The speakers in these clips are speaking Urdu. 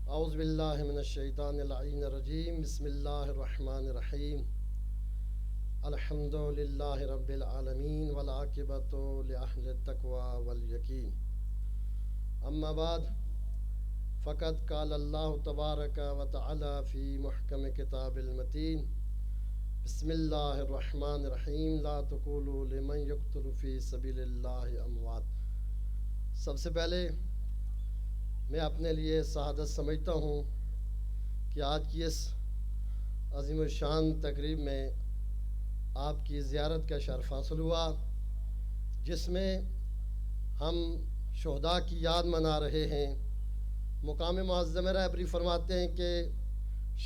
اعوذ باللہ من الشیطان اللعین الرجیم بسم اللہ الرحمن الرحیم الحمد للہ رب العالمین والعاقبۃ لأہل التقوی والیقین اما بعد فقد قال اللہ تبارک و تعالی فی محکم کتاب المتین بسم اللہ الرحمن الرحیم لا تقولوا لمن یقتل فی سبیل اللہ اموات۔ سب سے پہلے میں اپنے لیے سعادت سمجھتا ہوں کہ آج کی اس عظیم الشان تقریب میں آپ کی زیارت کا شرف حاصل ہوا، جس میں ہم شہداء کی یاد منا رہے ہیں۔ مقام معظم رہبری فرماتے ہیں کہ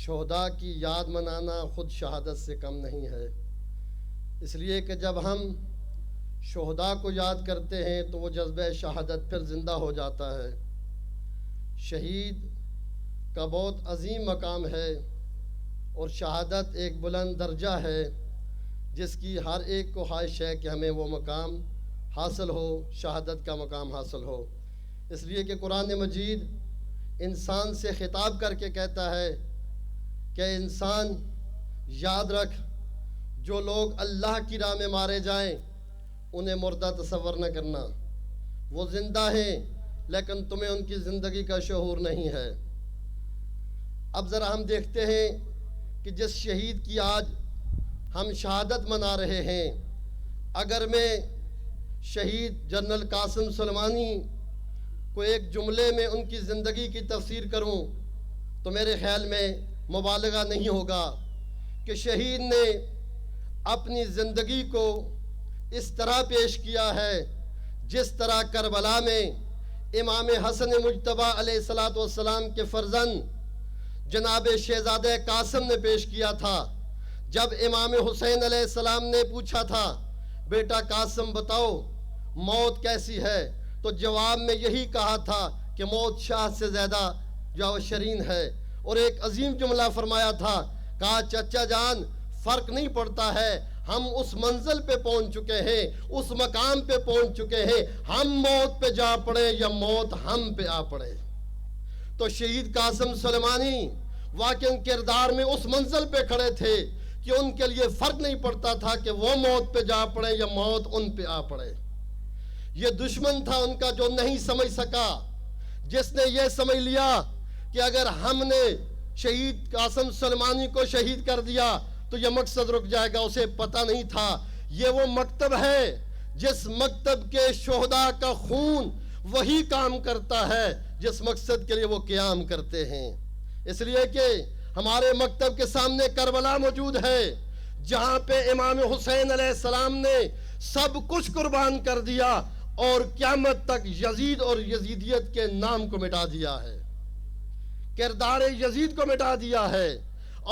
شہداء کی یاد منانا خود شہادت سے کم نہیں ہے، اس لیے کہ جب ہم شہداء کو یاد کرتے ہیں تو وہ جذبہ شہادت پھر زندہ ہو جاتا ہے۔ شہید کا بہت عظیم مقام ہے اور شہادت ایک بلند درجہ ہے جس کی ہر ایک کو خواہش ہے کہ ہمیں وہ مقام حاصل ہو، شہادت کا مقام حاصل ہو۔ اس لیے کہ قرآن مجید انسان سے خطاب کر کے کہتا ہے کہ انسان یاد رکھ، جو لوگ اللہ کی راہ میں مارے جائیں انہیں مردہ تصور نہ کرنا، وہ زندہ ہیں لیکن تمہیں ان کی زندگی کا شعور نہیں ہے۔ اب ذرا ہم دیکھتے ہیں کہ جس شہید کی آج ہم شہادت منا رہے ہیں، اگر میں شہید جنرل قاسم سلیمانی کو ایک جملے میں ان کی زندگی کی تفسیر کروں تو میرے خیال میں مبالغہ نہیں ہوگا کہ شہید نے اپنی زندگی کو اس طرح پیش کیا ہے جس طرح کربلا میں امام حسن مجتبیٰ علیہ السلام کے فرزند جناب شہزادہ قاسم نے پیش کیا تھا۔ جب امام حسین علیہ السلام نے پوچھا تھا بیٹا قاسم بتاؤ موت کیسی ہے، تو جواب میں یہی کہا تھا کہ موت شاہ سے زیادہ جو شرین ہے، اور ایک عظیم جملہ فرمایا تھا، کہا چچا جان فرق نہیں پڑتا ہے، ہم اس منزل پہ پہنچ چکے ہیں، اس مقام پہ پہنچ چکے ہیں، ہم موت پہ جا پڑے یا موت ہم پہ آ پڑے۔ تو شہید قاسم سلیمانی واقعی کردار میں اس منزل پہ کھڑے تھے کہ ان کے لیے فرق نہیں پڑتا تھا کہ وہ موت پہ جا پڑے یا موت ان پہ آ پڑے۔ یہ دشمن تھا ان کا جو نہیں سمجھ سکا، جس نے یہ سمجھ لیا کہ اگر ہم نے شہید قاسم سلیمانی کو شہید کر دیا تو یہ مقصد رک جائے گا۔ اسے پتہ نہیں تھا یہ وہ مکتب ہے جس مکتب کے شہداء کا خون وہی کام کرتا ہے جس مقصد کے لیے وہ قیام کرتے ہیں۔ اس لیے کہ ہمارے مکتب کے سامنے کربلا موجود ہے، جہاں پہ امام حسین علیہ السلام نے سب کچھ قربان کر دیا اور قیامت تک یزید اور یزیدیت کے نام کو مٹا دیا ہے، کردار یزید کو مٹا دیا ہے۔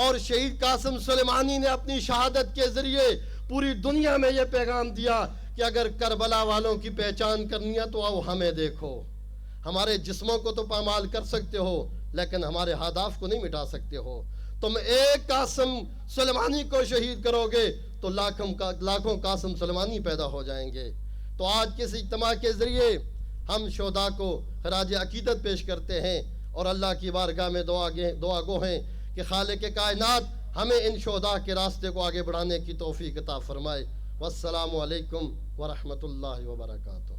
اور شہید قاسم سلیمانی نے اپنی شہادت کے ذریعے پوری دنیا میں یہ پیغام دیا کہ اگر کربلا والوں کی پہچان کرنی ہے تو آؤ ہمیں دیکھو۔ ہمارے جسموں کو تو پامال کر سکتے ہو لیکن ہمارے اہداف کو نہیں مٹا سکتے ہو۔ تم ایک قاسم سلیمانی کو شہید کرو گے تو لاکھوں قاسم سلیمانی پیدا ہو جائیں گے۔ تو آج کے اس اجتماع کے ذریعے ہم شہداء کو خراج عقیدت پیش کرتے ہیں اور اللہ کی بارگاہ میں دعا گو ہیں کہ خالق کائنات ہمیں ان شہداء کے راستے کو آگے بڑھانے کی توفیق عطا فرمائے۔ والسلام علیکم ورحمۃ اللہ وبرکاتہ۔